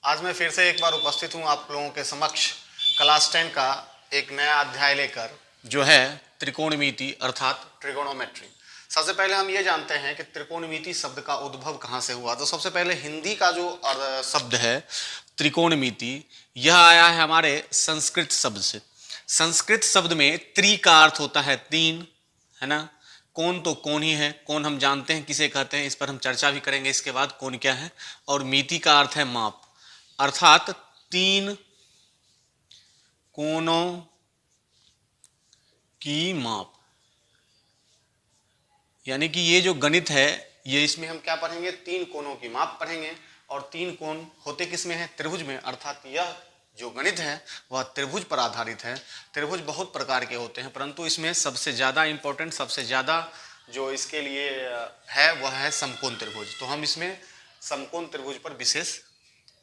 आज मैं फिर से एक बार उपस्थित हूँ आप लोगों के समक्ष क्लास 10 का एक नया अध्याय लेकर, जो है त्रिकोणमिति अर्थात ट्रिगोनोमेट्री। सबसे पहले हम ये जानते हैं कि त्रिकोणमिति शब्द का उद्भव कहाँ से हुआ। तो सबसे पहले हिंदी का जो शब्द है त्रिकोणमिति, यह आया है हमारे संस्कृत शब्द से। संस्कृत शब्द में त्रि का अर्थ होता है तीन, है ना। कोण तो कोण ही है, कोण हम जानते हैं किसे कहते हैं, इस पर हम चर्चा भी करेंगे इसके बाद कोण क्या है। और मिति का अर्थ है माप, अर्थात तीन कोणों की माप। यानी कि ये जो गणित है, ये इसमें हम क्या पढ़ेंगे, तीन कोणों की माप पढ़ेंगे। और तीन कोण होते किसमें है, त्रिभुज में। अर्थात यह जो गणित है वह त्रिभुज पर आधारित है। त्रिभुज बहुत प्रकार के होते हैं, परंतु इसमें सबसे ज़्यादा इंपॉर्टेंट, सबसे ज़्यादा जो इसके लिए है वह है समकोण त्रिभुज। तो हम इसमें समकोण त्रिभुज पर विशेष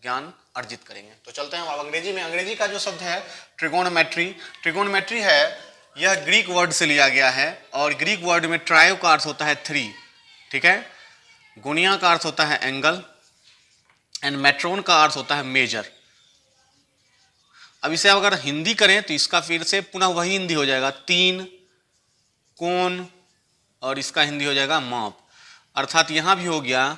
ज्ञान अर्जित करेंगे। तो चलते हैं अब अंग्रेजी में। अंग्रेजी का जो शब्द है ट्रिगोनोमेट्री, ट्रिगोनोमेट्री है, यह ग्रीक वर्ड से लिया गया है। और ग्रीक वर्ड में ट्रायो का अर्थ होता है थ्री, ठीक है। गुणिया का अर्थ होता है एंगल, एंड मेट्रोन का अर्थ होता है मेजर। अब इसे अगर हिंदी करें तो इसका फिर से पुनः वही हिंदी हो जाएगा, तीन कोण, और इसका हिंदी हो जाएगा माप। अर्थात यहां भी हो गया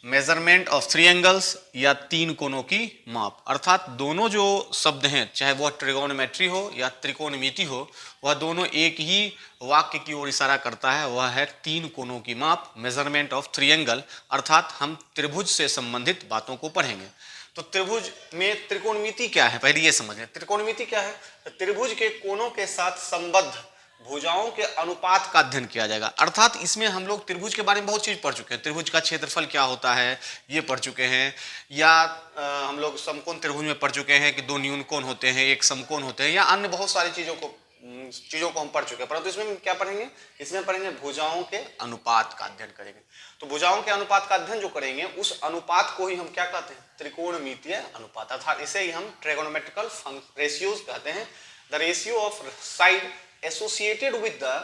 मेजरमेंट ऑफ थ्री एंगल्स या तीन कोणों की माप। अर्थात दोनों जो शब्द हैं, चाहे वह ट्रिगोनोमेट्री हो या त्रिकोणमिति हो, वह दोनों एक ही वाक्य की ओर इशारा करता है, वह है तीन कोणों की माप, मेजरमेंट ऑफ थ्री एंगल। अर्थात हम त्रिभुज से संबंधित बातों को पढ़ेंगे। तो त्रिभुज में त्रिकोणमिति क्या है, पहले ये समझें। त्रिकोणमिति क्या है, त्रिभुज के कोणों के साथ संबद्ध भुजाओं के अनुपात का अध्ययन किया जाएगा। अर्थात इसमें हम लोग त्रिभुज के बारे में बहुत चीज पढ़ चुके हैं। त्रिभुज का क्षेत्रफल क्या होता है ये पढ़ चुके हैं, या हम लोग समकोण त्रिभुज में पढ़ चुके हैं कि दो न्यून कोण होते हैं, एक समकोण होते हैं, या अन्य बहुत सारी चीजों को हम पढ़ चुके हैं। परंतु इसमें क्या पढ़ेंगे, इसमें पढ़ेंगे भुजाओं के अनुपात का अध्ययन करेंगे। तो भुजाओं के अनुपात का अध्ययन जो करेंगे, उस अनुपात को ही हम क्या कहते हैं, त्रिकोणमितीय अनुपात, अर्थात इसे ही हम ट्रिगोनोमेट्रिकल रेशियोज कहते हैं। The ratio of side associated with the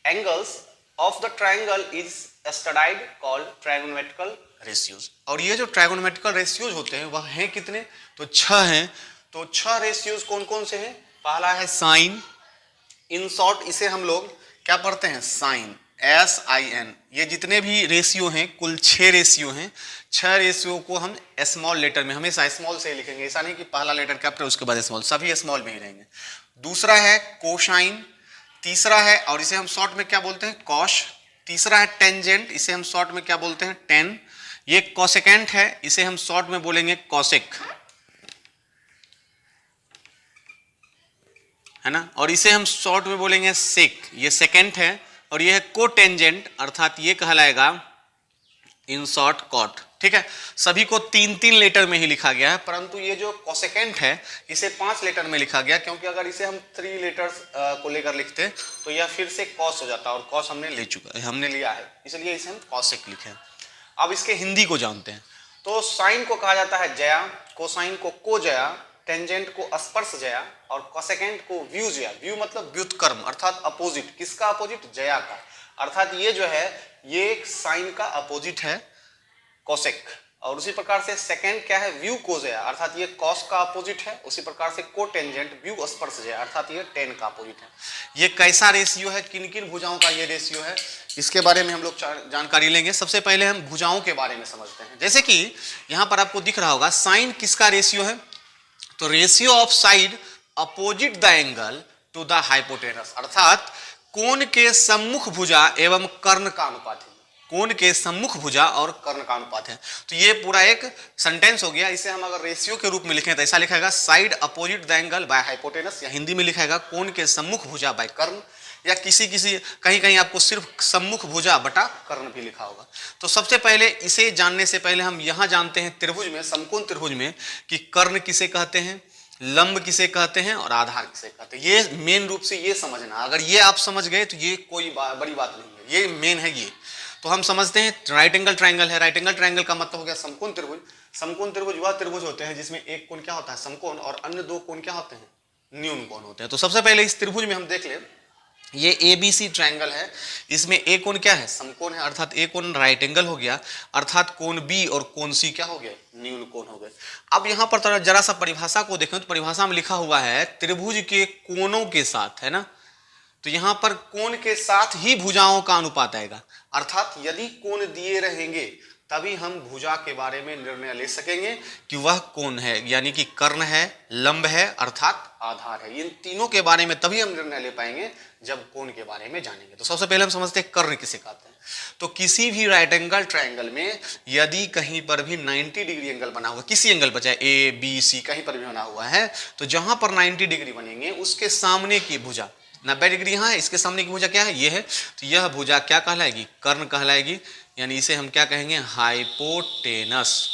angles of the triangle is studied called trigonometrical ratios। और ये जो ट्राइगोनोमेट्रिकल रेशियोज होते हैं वह हैं कितने, तो 6 हैं। तो 6 रेशियोज कौन कौन से हैं, पहला है साइन। इन शॉर्ट इसे हम लोग क्या पढ़ते हैं, साइन, SIN। ये जितने भी रेशियो हैं, कुल 6 रेशियो हैं। 6 रेशियो को हम स्मॉल लेटर में, हमेशा स्मॉल से लिखेंगे, ऐसा नहीं कि पहला लेटर कैपिटल उसके बाद स्मॉल, सभी स्मॉल में ही रहेंगे। दूसरा है कोसाइन, तीसरा है, और इसे हम शॉर्ट में क्या बोलते हैं, कॉश। तीसरा है टेंजेंट, इसे हम शॉर्ट में क्या बोलते हैं, टेन। ये कोसेकेंट है, इसे हम शॉर्ट में बोलेंगे कॉसेक, है ना। और इसे हम शॉर्ट में बोलेंगे सेक, ये सेकेंड है। और ये है कोटेंजेंट, अर्थात ये कहलाएगा इन शॉर्ट कॉट, ठीक है। सभी को 3-3 लेटर में ही लिखा गया है, परंतु ये जो कोसेकेंट है इसे 5 लेटर में लिखा गया, क्योंकि अगर इसे हम 3 लेटर्स को लेकर लिखते तो यह फिर से कॉस हो जाता, और कॉस हमने लिया है, इसलिए इसे हम कॉसेक लिखे। अब इसके हिंदी को जानते हैं। तो साइन को कहा जाता है जया, कोसाइन को कोजया, टेंजेंट को स्पर्श जया, और कोसेकेंट को व्यू जया। व्यू मतलब व्युत्क्रम, अर्थात अपोजिट। किसका अपोजिट, जया का। अर्थात ये जो है ये एक साइन का अपोजिट है, कोसेक। और उसी प्रकार से सेकेंड क्या है, व्यू कोजया, अर्थात ये कॉस का अपोजिट है। उसी प्रकार से कोटेंजेंट व्यू स्पर्श जया, अर्थात ये टेन का अपोजिट है। ये कैसा रेशियो है, किन किन भुजाओं का ये रेशियो है, इसके बारे में हम लोग जानकारी लेंगे। सबसे पहले हम भुजाओं के बारे में समझते हैं। जैसे कि यहां पर आपको दिख रहा होगा साइन किसका रेशियो है, तो ratio of side opposite the angle to the hypotenuse, अर्थात कोण के सम्मुख भुजा एवं कर्ण का अनुपात है। कोण के सम्मुख भुजा और कर्ण का अनुपात है। तो ये पूरा एक सेंटेंस हो गया। इसे हम अगर रेशियो के रूप में लिखें तो ऐसा लिखेगा, side opposite the angle by hypotenuse, या हिंदी में लिखेगा कोण के सम्मुख भुजा बाय कर्ण, या कहीं कहीं आपको सिर्फ सम्मुख भुजा बटा कर्ण भी लिखा होगा। तो सबसे पहले इसे जानने से पहले हम यहां जानते हैं त्रिभुज में, समकोण त्रिभुज में, कि कर्ण किसे कहते हैं, लंब किसे कहते हैं, और आधार किसे कहते हैं। ये मेन रूप से ये समझना, अगर ये आप समझ गए तो ये कोई बड़ी बात नहीं है, ये मेन है ये। तो हम समझते हैं राइट एंगल ट्राइंगल है। राइट एंगल ट्राइंगल का मतलब हो गया समकोण त्रिभुज। समकोण त्रिभुज वह त्रिभुज होते हैं जिसमें एक कोण क्या होता है, समकोण, और अन्य दो कोण क्या होते हैं, न्यून कोण होते हैं। तो सबसे पहले इस त्रिभुज में हम देख ले ये ABC ट्रायंगल है, इसमें ए कोण क्या है, समकोण है, अर्थात ए कोण राइट एंगल हो गया, अर्थात कोण बी और कोण सी क्या हो गया, न्यून कोण हो गए। अब यहाँ पर जरा सा परिभाषा को देखें तो परिभाषा में लिखा हुआ है त्रिभुज के कोणों के साथ, है ना, तो यहाँ पर कोण के साथ ही भुजाओं का अनुपात आएगा, अर्थात यदि कोण दिए रहेंगे तभी हम भुजा के बारे में निर्णय ले सकेंगे कि वह कोण है, यानी कि कर्ण है, लंब है, अर्थात आधार है। इन तीनों के बारे में तभी हम निर्णय ले पाएंगे जब कोण के बारे में जानेंगे। तो सबसे पहले हम समझते हैं कर्ण किसे कहते हैं। तो किसी भी राइट एंगल ट्रायंगल में यदि कहीं पर भी 90 डिग्री एंगल बना हुआ, किसी एंगल पर चाहे ए बी सी कहीं पर भी बना हुआ है, तो जहां पर 90 डिग्री बनेंगे उसके सामने की भुजा 90 डिग्री यहाँ है, इसके सामने की भुजा क्या है, ये है, तो यह भुजा क्या कहलाएगी, कर्ण कहलाएगी, यानी इसे हम क्या कहेंगे, हाइपोटेनस।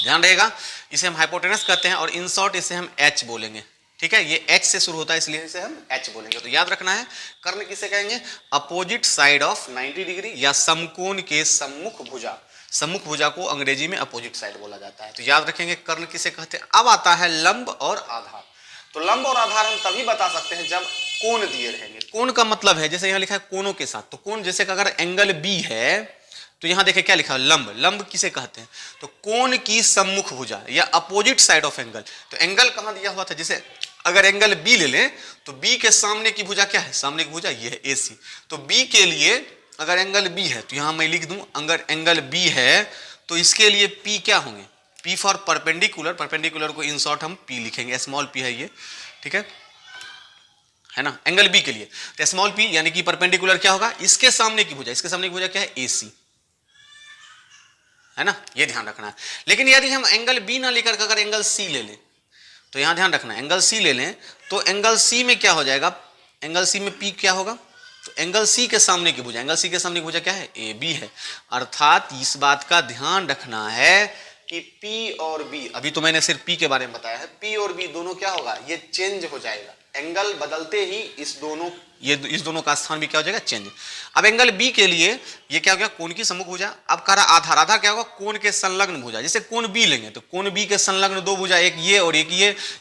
ध्यान रहेगा, इसे हम हाइपोटेनस कहते हैं और इन शॉर्ट इसे हम एच बोलेंगे, ठीक है, ये एच से शुरू होता है इसलिए इसे हम एच बोलेंगे। तो याद रखना है कर्ण किसे कहेंगे, अपोजिट साइड ऑफ 90 डिग्री या समकोण के सम्मुख भुजा। सम्मुख भुजा को अंग्रेजी में अपोजिट साइड बोला जाता है। तो याद रखेंगे कर्ण किसे कहते हैं। अब आता है लंब और आधार। तो लंब और आधार हम तभी बता सकते हैं जब कोण दिए रहेंगे। कोण का मतलब है, जैसे यहाँ लिखा है कोणों के साथ, तो कोण जैसे अगर एंगल बी है तो यहाँ देखिए क्या लिखा है, लंब। लंब किसे कहते हैं, तो कोण की सम्मुख भुजा या अपोजिट साइड ऑफ एंगल। तो एंगल कहाँ दिया हुआ था, जैसे अगर एंगल बी ले लें तो बी के सामने की भुजा क्या है, सामने की भुजा ये है AC। तो बी के लिए अगर एंगल बी है तो यहाँ मैं लिख दूं, अगर एंगल बी है तो इसके लिए P क्या होंगे, P फॉर परपेंडिकुलर, परपेंडिकुलर को इन शॉर्ट हम P लिखेंगे, स्मॉल p है ये, ठीक है ना, एंगल बी के लिए। तो स्मॉल p यानी कि परपेंडिकुलर क्या होगा, इसके सामने की भुजा, इसके सामने की भुजा क्या है, AC, है ना, ये ध्यान रखना है। लेकिन यदि हम एंगल बी ना लेकर अगर एंगल सी ले लें, तो यहां ध्यान रखना है, एंगल सी ले लें तो एंगल सी में क्या हो जाएगा, एंगल सी में P क्या होगा, तो एंगल सी के सामने की भुजा, एंगल सी के सामने की भुजा क्या है, AB है। अर्थात इस बात का ध्यान रखना है कि P और B, अभी तो मैंने सिर्फ P के बारे में बताया है, P और B दोनों क्या होगा, ये चेंज हो जाएगा। एंगल बदलते ही इस दोनों का स्थान भी क्या हो जाएगा, चेंज। अब एंगल बी के लिए ये क्या हो गया, कोण की सम्मुख भुजा। अब कह रहा आधार, आधार क्या होगा, कोण के संलग्न भुजा। जैसे कोण बी लेंगे तो कोण बी के संलग्न दो भुजा, एक ये और एक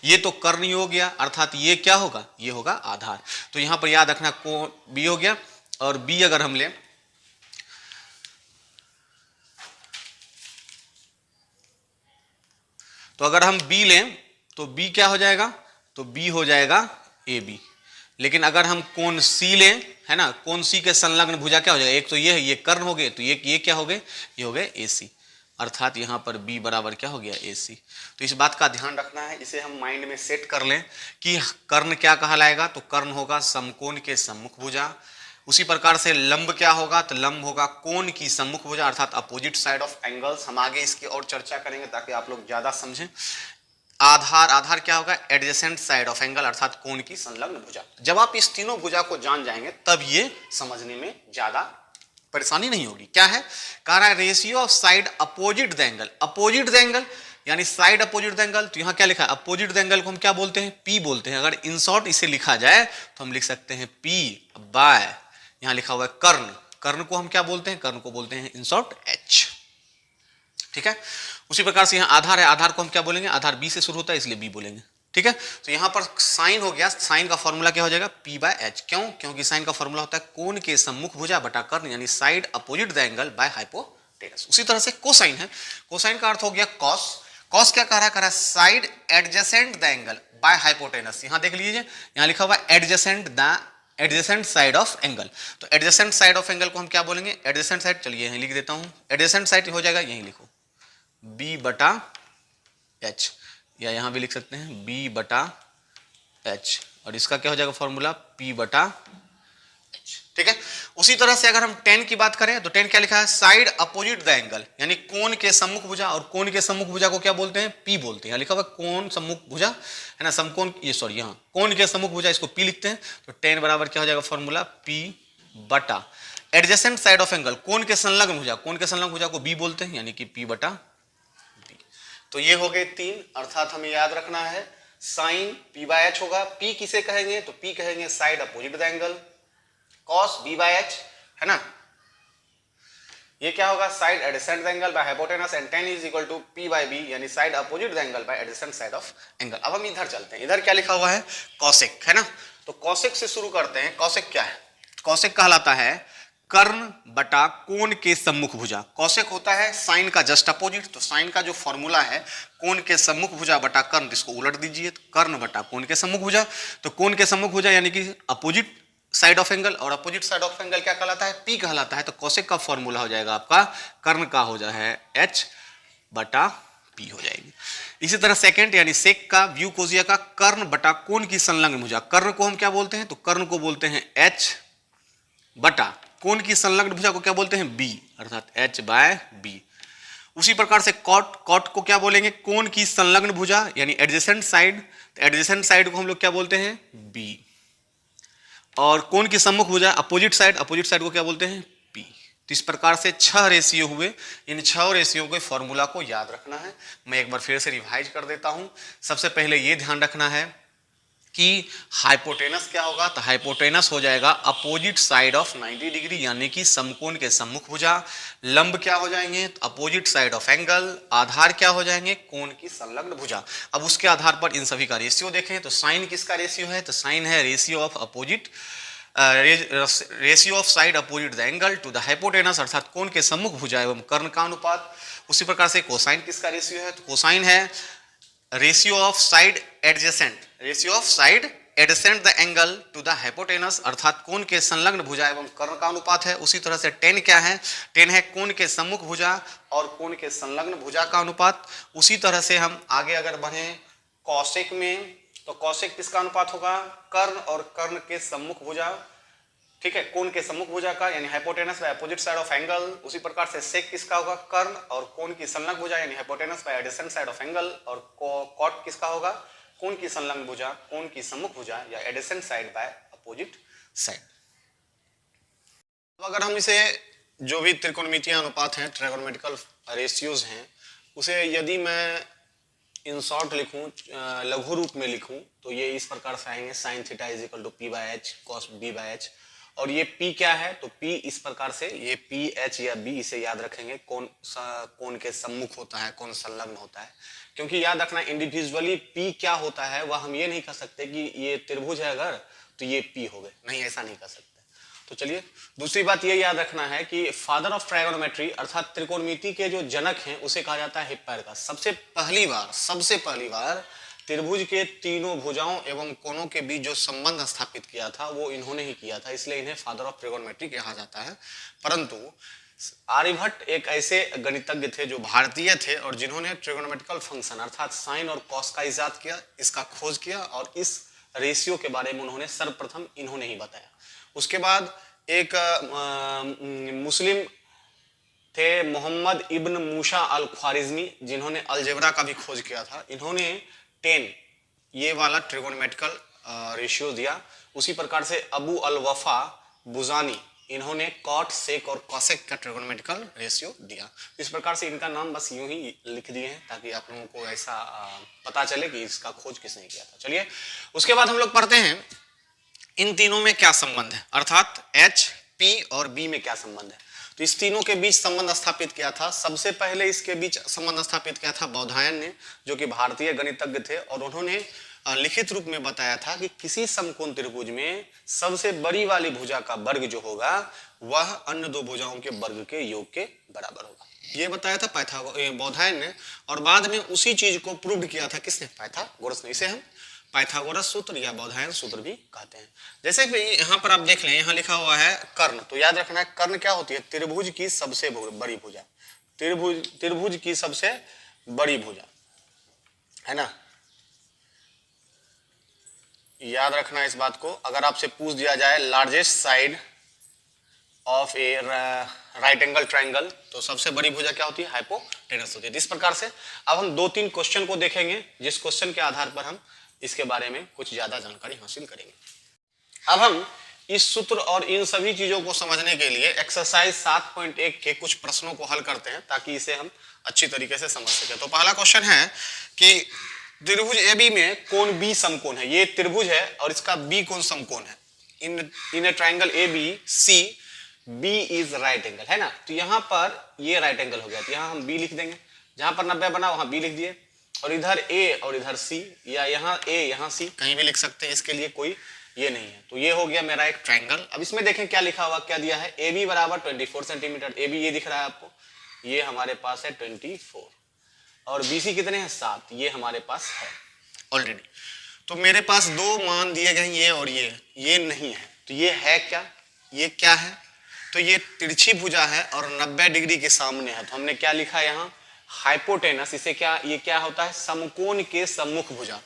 ये तो कर्ण ही हो गया, अर्थात ये क्या होगा, ये होगा आधार। तो यहां पर याद रखना कोण बी हो गया, और बी अगर हम लें तो अगर हम बी लें तो बी क्या हो जाएगा, तो बी हो जाएगा AB। लेकिन अगर हम कोण सी लें, है ना, कोण सी के संलग्न भुजा क्या हो जाएगा, एक तो ये है, ये कर्ण हो गए, तो ये क्या हो गए, ये हो गए AC। अर्थात यहां पर B बराबर क्या हो गया, AC। तो इस बात का ध्यान रखना है, इसे हम माइंड में सेट कर लें कि कर्ण क्या कहलाएगा, तो कर्ण होगा समकोण के सम्मुख भुजा। उसी प्रकार से लंब क्या होगा, तो लंब होगा कोण की सम्मुख भुजा, अर्थात अपोजिट साइड ऑफ एंगल्स। हम आगे इसकी और चर्चा करेंगे ताकि आप लोग ज्यादा समझें। आधार, आधार क्या होगा, एडजेसेंट साइड ऑफ एंगल, अर्थात कोण की संलग्न भुजा। जब आप इस तीनों भुजा को जान जाएंगे तब ये समझने में ज्यादा परेशानी नहीं होगी। क्या है, कह रहा है ratio of side opposite the angle. Opposite the angle यानी साइड अपोजिट द एंगल, तो यहां क्या लिखा है, अपोजिट द एंगल को हम क्या बोलते हैं, P बोलते हैं। अगर इन शॉर्ट इसे लिखा जाए तो हम लिख सकते हैं P बाय, यहां लिखा हुआ है कर्ण, कर्ण को हम क्या बोलते हैं, कर्ण को बोलते हैं इन शॉर्ट H, ठीक है। उसी प्रकार से यहाँ आधार है, आधार को हम क्या बोलेंगे, आधार B से शुरू होता है इसलिए B बोलेंगे, ठीक है। तो यहाँ पर साइन हो गया, साइन का फॉर्मूला क्या हो जाएगा, P/H। क्यों, क्योंकि साइन का फॉर्मूला होता है कोण के सम्मुख भुजा बटा कर्ण, यानी side opposite the angle by hypotenuse. उसी तरह से कोसाइन है, कोसाइन का अर्थ हो गया कॉस। कॉस क्या कह रहा है, side adjacent the angle by hypotenuse. यहाँ देख लीजिए, यहाँ लिखा हुआ एडजेसेंट साइड ऑफ एंगल। तो एडजेसेंट साइड ऑफ एंगल को हम क्या बोलेंगे, एडजेसेंट साइड, चलिए यहीं लिख देता हूं, एडजेसेंट साइड हो जाएगा, यहीं लिखो B/H, या यहां भी लिख सकते हैं B/H, और इसका क्या हो जाएगा फॉर्मूला, P/H, ठीक है। उसी तरह से अगर हम tan की बात करें तो tan क्या लिखा है, साइड अपोजिट द एंगल, यानी कोण के सम्मुख भुजा, और कोण के सम्मुख भुजा को क्या बोलते हैं, P बोलते हैं। यहाँ लिखा हुआ कोण सम्मुख भुजा, है ना, समकोण, ये सॉरी यहाँ कोण के सम्मुख भुजा, इसको P लिखते हैं। तो tan बराबर क्या हो जाएगा formula, P/, adjacent side of angle, कोण के संलग्न भुजा, कोण के संलग्न भुजा को B बोलते हैं, यानी कि P/B। तो ये हो गए तीन, अर्थात हमें याद रखना है साइन P/H होगा। P किसे कहेंगे, तो P कहेंगे side opposite the angle, cos B/H, है ना, ये क्या होगा, side adjacent the angle by hypotenuse, and tan is equal to P/B, यानी side opposite the angle by adjacent side of angle. अब हम इधर चलते हैं, इधर क्या लिखा हुआ है, कॉसेक, है ना। तो कौशिक से शुरू करते हैं। कौशिक क्या है? कौशिक कहलाता है कर्ण बटा कोण के सम्मुख भुजा। कौशिक होता है साइन का जस्ट अपोजिट। तो साइन का जो फॉर्मूला है कोण के सम्मुख भुजा बटा कर्ण, इसको उलट दीजिए तो कर्ण बटा कोण के सम्मुख भुजा। तो कोण के सम्मुख भुजा यानी कि अपोजिट साइड ऑफ एंगल, और अपोजिट साइड ऑफ एंगल क्या कहलाता है? पी कहलाता है। तो कौशिक का फॉर्मूला हो जाएगा आपका कर्ण का हो जाए एच बटा पी हो जाएगी। इसी तरह सेकंड यानी सेक का व्यू कोजिया का कर्ण बटा कोण की संलग्न भुजा। कर्ण को हम क्या बोलते हैं? तो कर्ण को बोलते हैं एच बटा कोण की संलग्न भुजा को क्या बोलते हैं? बी, अर्थात एच बाय बी। उसी प्रकार से कॉट, कॉट को क्या बोलेंगे? कोण की संलग्न भुजा यानी एडजेसेंट साइड। तो एडजेसेंट साइड को हम लोग क्या बोलते हैं? बी। और कोण की सम्मुख भुजा अपोजिट साइड, अपोजिट साइड को क्या बोलते हैं? पी। तो इस प्रकार से 6 रेशियो हुए। इन 6 रेशियो के फॉर्मूला को याद रखना है। मैं एक बार फिर से रिवाइज कर देता हूं। सबसे पहले ये ध्यान रखना है कि हाइपोटेनस क्या होगा? तो हाइपोटेनस हो जाएगा अपोजिट साइड ऑफ 90 डिग्री यानी कि समकोण के सम्मुख भुजा। लंब क्या हो जाएंगे? तो अपोजिट साइड ऑफ एंगल। आधार क्या हो जाएंगे? कोण की संलग्न भुजा। अब उसके आधार पर इन सभी का रेशियो देखें तो साइन किसका रेशियो है? तो साइन है ratio of opposite ratio of side opposite the angle to the hypotenuse, अर्थात कोण के सम्मुख भुजा एवं कर्ण का अनुपात। उसी प्रकार से कोसाइन किसका रेशियो है? तो कोसाइन है ratio of side adjacent, ratio of side adjacent the angle to the hypotenuse, अर्थात कोण के संलग्न भुजा एवं कर्ण का अनुपात है। उसी तरह से टेन क्या है? टेन है कोण के सम्मुख भुजा और कोण के संलग्न भुजा का अनुपात। उसी तरह से हम आगे अगर बढ़े कौशिक में, तो कौशिक किसका अनुपात होगा? कर्ण और कर्ण के सम्मुख भुजा, ठीक है, कोण के सम्मुख भुजा का यानी hypotenuse by opposite side of angle. उसी प्रकार से सेक किसका होगा? कर्ण और कोण की संलग्न भुजा यानी hypotenuse by adjacent side of angle. और कॉट किसका होगा? कोण की संलग्न भुजा, कोण की सम्मुख भुजा या adjacent side by opposite side. तो अगर हम इसे जो भी त्रिकोणमितीय अनुपात हैं, ट्रिगोनोमेट्रिकल रेशियोज हैं, उसे यदि मैं इन शॉर्ट लिखूं, लघु रूप में लिखूं, तो ये इस प्रकार से आएंगे sine theta is equal to P by H cos B by H. और ये P क्या है? तो P इस प्रकार से, ये P H या B इसे याद रखेंगे कौन के सम्मुख होता है, कौन संलग्न होता है। क्योंकि याद रखना इंडिविजुअली P क्या होता है वह हम ये नहीं कह सकते कि ये त्रिभुज है अगर तो ये P हो गए, नहीं, ऐसा नहीं कर सकते। तो चलिए दूसरी बात ये याद रखना है कि फादर ऑफ ट्रायगोनोमेट्री अर्थात त्रिकोणमिति के जो जनक हैं उसे कहा जाता है हिप्पैरकस। सबसे पहली बार त्रिभुज के तीनों भुजाओं एवं कोणों के बीच जो संबंध स्थापित किया था वो इन्होंने ही किया था, इसलिए इन्हें फादर ऑफ ट्रिगोनोमेट्री कहा जाता है। परंतु आर्यभट्ट एक ऐसे गणितज्ञ थे जो भारतीय थे और जिन्होंने ट्रिगोनोमेट्रिकल फंक्शन अर्थात साइन और कॉस का इजाद किया, इसका खोज किया और इस रेशियो के बारे में उन्होंने सर्वप्रथम इन्होंने ही बताया। उसके बाद एक मुस्लिम थे मोहम्मद इब्न मूसा अल ख्वारिज़मी, जिन्होंने अलजेब्रा का भी खोज किया था। इन्होंने 10 ये वाला ट्रिगोनोमेट्रिकल रेशियो दिया। उसी प्रकार से अबू अल वफा बुजानी, इन्होंने कॉट, सेक और कॉसेक का ट्रिगोनोमेट्रिकल रेशियो दिया। इस प्रकार से इनका नाम बस यूं ही लिख दिए हैं ताकि आप लोगों को ऐसा पता चले कि इसका खोज किसने किया था। चलिए उसके बाद हम लोग पढ़ते हैं इन तीनों में क्या संबंध है, अर्थात H, P और B में क्या संबंध है। तो इस तीनों के बीच संबंध स्थापित किया था, सबसे पहले इसके बीच संबंध स्थापित किया था बौधायन ने, जो कि भारतीय गणितज्ञ थे, और उन्होंने लिखित रूप में बताया था कि किसी समकोण त्रिभुज में सबसे बड़ी वाली भुजा का वर्ग जो होगा वह अन्य दो भुजाओं के वर्ग के योग के बराबर होगा। ये बताया था बौधायन ने, और बाद में उसी चीज को प्रूव किया था किसने? पाइथागोरस ने। इसे हम पाइथागोरस सूत्र या बौधायन सूत्र भी कहते हैं। जैसे कि यहाँ पर आप देख लें, यहाँ लिखा हुआ है कर्ण, तो याद रखना है कर्ण क्या होती है? त्रिभुज की सबसे बड़ी भुजा, त्रिभुज की सबसे बड़ी भुजा, है ना। याद रखना इस बात को। अगर आपसे पूछ दिया जाए largest side of A right angle triangle, तो सबसे बड़ी भुजा क्या होती है? हाइपोटेनस होती है। इस प्रकार से अब हम 2-3 क्वेश्चन को देखेंगे, जिस क्वेश्चन के आधार पर हम इसके बारे में कुछ ज्यादा जानकारी हासिल करेंगे। अब हम इस सूत्र और इन सभी चीजों को समझने के लिए एक्सरसाइज 7.1 के कुछ प्रश्नों को हल करते हैं ताकि इसे हम अच्छी तरीके से समझ सके। तो पहला क्वेश्चन है कि त्रिभुज AB में कोण B समकोण है। ये त्रिभुज है और इसका B कोण समकोण है। In a triangle ABC B is right angle, है ना। तो यहाँ पर ये राइट एंगल हो गया, तो यहाँ हम B लिख देंगे। जहां पर 90 बना वहां B लिख दिए, और इधर A और इधर C, या यहाँ A यहाँ C कहीं भी लिख सकते हैं, इसके लिए कोई ये नहीं है। तो ये हो गया मेरा एक ट्रायंगल। अब इसमें देखें क्या लिखा हुआ, क्या दिया है, ए बी बराबर 24 सेंटीमीटर। ए बी ये दिख रहा है आपको, ये हमारे पास है 24 और बी सी कितने हैं 7, ये हमारे पास है ऑलरेडी। तो मेरे पास दो मान दिए गए ये और ये नहीं है। तो ये है क्या, ये क्या है, तो ये तिरछी भुजा है और 90 डिग्री के सामने है। तो हमने क्या लिखा है यहाँ, हाइपोटेनस। इसे क्या, ये क्या होता है, समकोण के सम्मुख भुजा,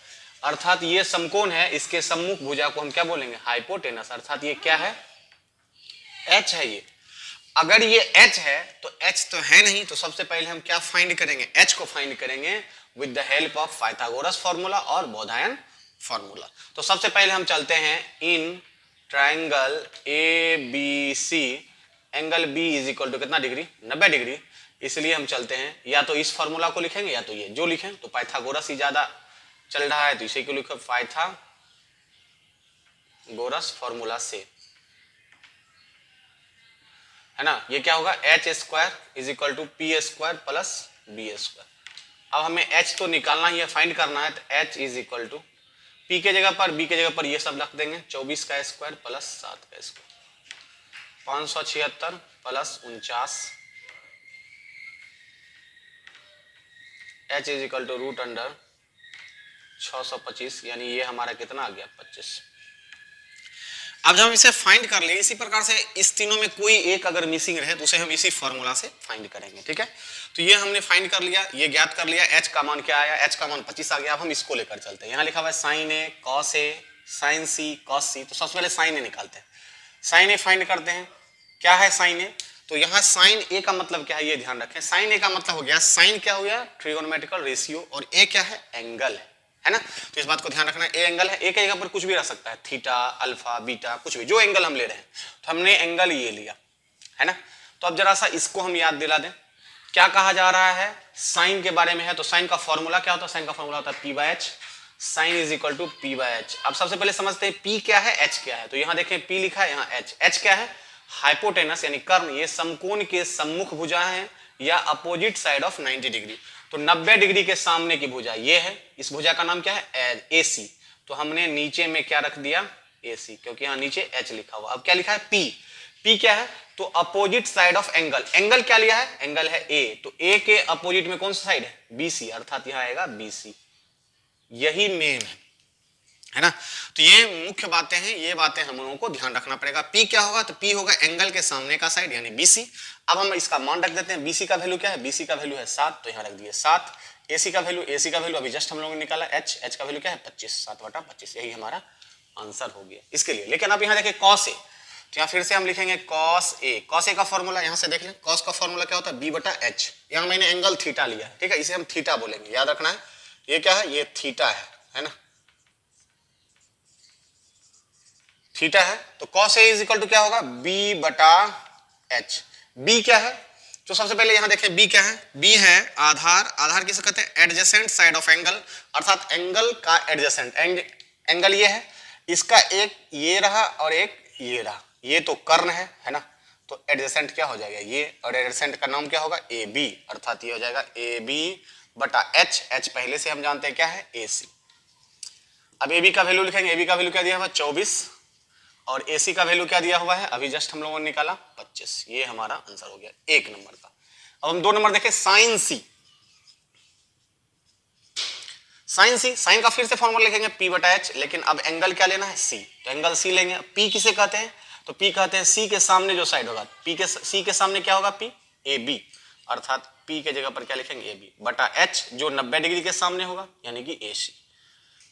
अर्थात ये समकोण है, इसके सम्मुख भुजा को हम क्या बोलेंगे, हाइपोटेनस। अर्थात ये क्या है, एच है ये। अगर ये एच है तो एच तो है नहीं, तो सबसे पहले हम क्या फाइंड करेंगे, एच को फाइंड करेंगे with the help of Pythagoras formula और बोधायन फॉर्मूला। तो सबसे पहले हम चलते हैं in triangle A B C, angle B is equal to कितना डिग्री, 90 डिग्री। इसलिए हम चलते हैं, या तो इस फॉर्मूला को लिखेंगे या तो ये जो लिखें, तो पाइथागोरस ही ज्यादा चल रहा है तो इसी को लिखो, पाइथागोरस फॉर्मूला से, है ना। ये क्या होगा, H square is equal to P square plus B square. अब हमें एच तो निकालना ही है, फाइंड करना है, तो H is equal to P के जगह पर, बी के जगह पर ये सब रख देंगे, 24 का स्क्वायर प्लस 7 का square, 576 plus 49, H is equal to root under 625, यानी ये हमारा कितना आ गया 25। अब जब हम इसे फाइंड कर लिए, इसी प्रकार से इस तीनों में कोई एक अगर मिसिंग रहे तो उसे हम इसी फॉर्मूला से फाइंड करेंगे, ठीक है। तो ये हमने फाइंड कर लिया, ये ज्ञात कर लिया, एच का मान क्या आया, एच का मान 25 आ गया। अब हम इसको लेकर चलते हैं, यहाँ लिखा हुआ है sign A cos A sign C cos सी। तो सबसे पहले साइन ए निकालते हैं, साइन ए फाइंड करते हैं। क्या है साइन ए, तो यहाँ साइन ए का मतलब क्या है, ये ध्यान रखें। साइन ए का मतलब हो गया, साइन क्या हो गया, ट्रिगोनोमेट्रिकल रेशियो, और ए क्या है, एंगल है ना। तो इस बात को ध्यान रखना, ए एंगल है, ए के जगह पर कुछ भी रह सकता है, थीटा अल्फा बीटा, कुछ भी, जो एंगल हम ले रहे हैं। तो हमने एंगल ये लिया, है ना। तो अब जरा सा इसको हम याद दिला दें, क्या कहा जा रहा है, साइन के बारे में है। तो साइन का फॉर्मूला क्या होता है, साइन का फॉर्मूला होता है P by H, sine is equal to P by H. अब सबसे पहले समझते हैं पी क्या है, एच क्या है। तो यहाँ देखें पी लिखा है, यहाँ एच, एच क्या है, हाइपोटेनस यानी कर्ण, ये समकोण के सम्मुख भुजा है या अपोजिट साइड ऑफ 90 डिग्री। तो 90 डिग्री के सामने की भुजा ये है, इस भुजा का नाम क्या है, ए सी। तो हमने नीचे में क्या रख दिया, ए सी, क्योंकि यहाँ नीचे एच लिखा हुआ। अब क्या लिखा है, पी, पी क्या है, तो opposite side of angle, angle क्या लिया है, एंगल है ए, तो ए के अपोजिट में कौन सा साइड है, बी सी, अर्थात यहाँ आएगा बी सी। यही मेन है ना। तो ये मुख्य बातें हैं, ये बातें हम लोगों को ध्यान रखना पड़ेगा। पी क्या होगा, तो पी होगा एंगल के सामने का साइड यानी बीसी। अब हम इसका मान रख देते हैं, बीसी का वैल्यू क्या है, बीसी का वैल्यू है 7, तो यहाँ रख दिए 7। एसी का वैल्यू अभी जस्ट हम लोगों ने निकाला, एच, एच का वैल्यू क्या है 25, 7/25, यही हमारा आंसर हो गया इसके लिए। लेकिन अब यहाँ देखिए कॉस ए, तो यहाँ फिर से हम लिखेंगे कॉस ए। कॉस ए का फॉर्मूला यहाँ से देख लें, कॉस का फॉर्मूला क्या होता है, b/h। यहाँ मैंने एंगल थीटा लिया है, ठीक है, इसे हम थीटा बोलेंगे, याद रखना है। ये क्या है, ये थीटा है ना, थीटा है। तो cos A is equal to क्या होगा, b/h। b क्या है, तो सबसे पहले यहां देखें b क्या है, b है आधार, आधार किसे कहते हैं, एडजेसेंट साइड ऑफ एंगल, अर्थात एंगल का एडजेसेंट, एंगल ये है, इसका एक ये रहा और एक ये रहा, ये तो कर्ण है ना। तो एडजेसेंट क्या हो जाएगा ये, और एडजेसेंट का नाम क्या होगा, AB, अर्थात ये हो जाएगा AB/h। h पहले से हम जानते हैं क्या है, AC। अब AB का वैल्यू लिखेंगे, AB का वैल्यू क्या दिया हुआ 24, और AC का वैल्यू क्या दिया हुआ है, अभी जस्ट हम लोगों ने निकाला 25। ये हमारा आंसर हो गया 1 नंबर का। अब हम 2 नंबर देखें, साइन सी। साइन सी, साइन का फिर से फॉर्मूला लिखेंगे p/h, लेकिन अब एंगल क्या लेना है, C, तो एंगल C लेंगे। P किसे कहते हैं, तो P कहते हैं C के सामने जो साइड होगा, C के सामने क्या होगा, P, AB, अर्थात P के जगह पर क्या लिखेंगे, AB/h, जो 90 डिग्री के सामने होगा यानी कि AC।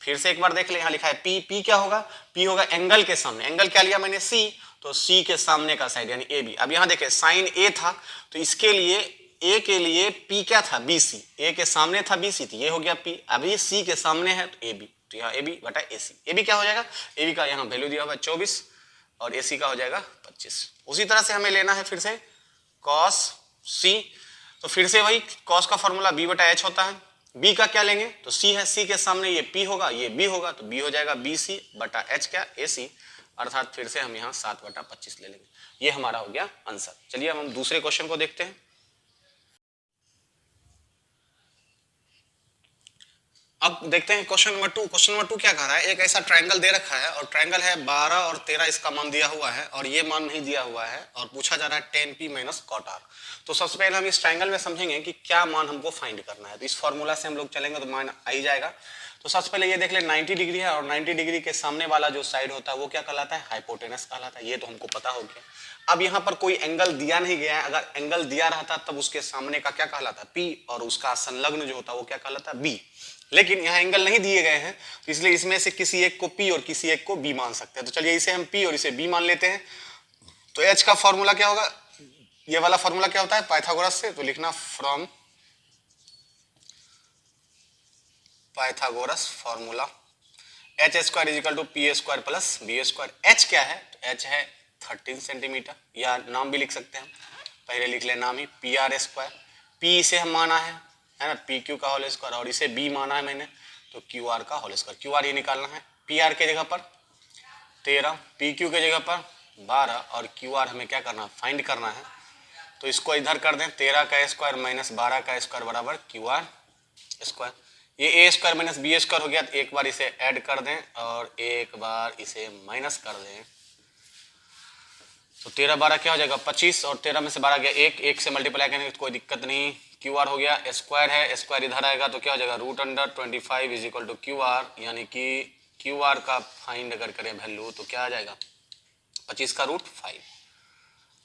फिर से एक बार देख ले, यहाँ लिखा है P, P क्या होगा, P होगा एंगल के सामने, एंगल क्या लिया मैंने C, तो C के सामने का साइड यानी AB। अब यहाँ देखें साइन A था, तो इसके लिए A के लिए P क्या था, BC, A के सामने था BC, तो ये हो गया P। अभी C के सामने है तो AB, तो यहाँ AB/AC। AB क्या हो जाएगा, AB का यहाँ वैल्यू दिया हुआ 24 और AC का हो जाएगा 25। उसी तरह से हमें लेना है फिर से cos C, तो फिर से वही cos का फॉर्मूला b/h होता है। b का क्या लेंगे, तो c है, c के सामने ये p होगा, ये b होगा, तो b हो जाएगा BC/h क्या AC, अर्थात फिर से हम यहाँ 7/25 ले लेंगे। ये हमारा हो गया आंसर। चलिए अब हम दूसरे क्वेश्चन को देखते हैं। अब देखते हैं क्वेश्चन नंबर 2। क्वेश्चन नंबर 2 क्या कह रहा है, एक ऐसा ट्रायंगल दे रखा है और ट्रायंगल है 12 और 13 इसका मान दिया हुआ है और ये मान नहीं दिया हुआ है और पूछा जा रहा है tan p minus cot r। तो सबसे पहले हम इस ट्रायंगल में समझेंगे कि क्या मान हमको फाइंड करना है। तो इस फॉर्मूला से हम लोग चलेंगे तो मान आ ही जाएगा। तो सबसे पहले ये देख ले 90 डिग्री है और 90 डिग्री के सामने वाला जो साइड होता है वो क्या कहलाता है, हाइपोटेनस कहलाता है। ये तो हमको पता हो गया। अब यहाँ पर कोई एंगल दिया नहीं गया है, अगर एंगल दिया रहता तब उसके सामने का क्या कहलाता है, P, और उसका संलग्न जो होता है वो क्या कहलाता है, B। लेकिन यहाँ एंगल नहीं दिए गए हैं तो इसलिए इसमें से किसी एक को P और किसी एक को B मान सकते हैं। तो चलिए इसे हम P और इसे B मान लेते हैं। तो H का फॉर्मूला क्या होगा, ये वाला फॉर्मूला क्या होता है पाइथागोरस से, तो लिखना from Pythagoras formula H square is equal to P square plus B square. H क्या है, तो एच है 13 सेंटीमीटर, या नाम भी लिख सकते हैं, पहले लिख ले नाम ही पी आर स्क्वायर। पी इसे हम माना है ना, पी क्यू का होल स्क्वायर, और इसे बी माना है मैंने तो क्यू आर का होल स्क्वायर। क्यू आर ये निकालना है, पी आर के जगह पर 13, पी क्यू के जगह पर 12 और क्यू आर हमें क्या करना है, फाइंड करना है। तो इसको इधर कर दें, 13 का स्क्वायर माइनस 12 का स्क्वायर बराबर क्यू आर स्क्वायर। ये ए स्क्वायर माइनस बी स्क्वायर हो गया, तो एक बार इसे ऐड कर दें और एक बार इसे माइनस कर दें। तो 13 12 क्या हो जाएगा 25 और 13 में से 12 गया 1, 1 से मल्टीप्लाई करेंगे तो कोई दिक्कत नहीं। क्यू आर हो गया, स्क्वायर है, स्क्वायर इधर आएगा तो क्या हो जाएगा root under 25 is equal to Q R, यानी कि क्यू आर का फाइंड अगर करें वैल्यू तो क्या आ जाएगा 25 का रूट 5।